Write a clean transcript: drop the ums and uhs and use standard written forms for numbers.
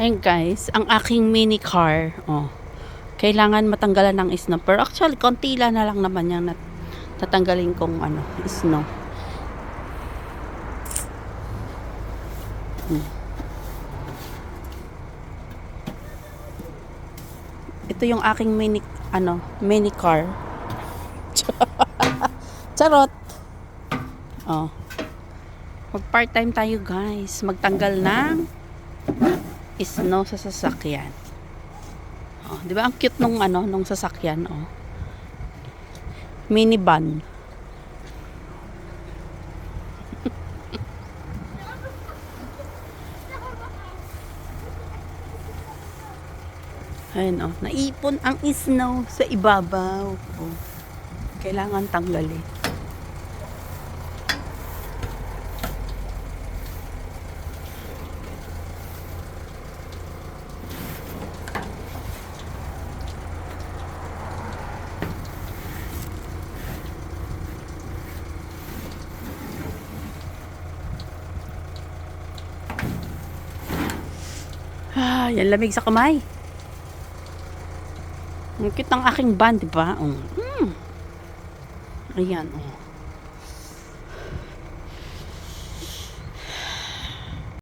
Ayun guys, ang aking mini car, kailangan matanggalan ng snow. Pero actually, konti lang na lang naman yung tatanggalin kong snow. Ito yung aking mini car. Charot. Mag part-time tayo guys. Magtanggal ng snow sa sasakyan. Di ba ang cute nung sasakyan, minivan. Ayun, naipon ang snow sa ibabaw. Kailangan tanggalin. Yan lamig sa kamay. Ang cute ng aking van, di ba? Ayan,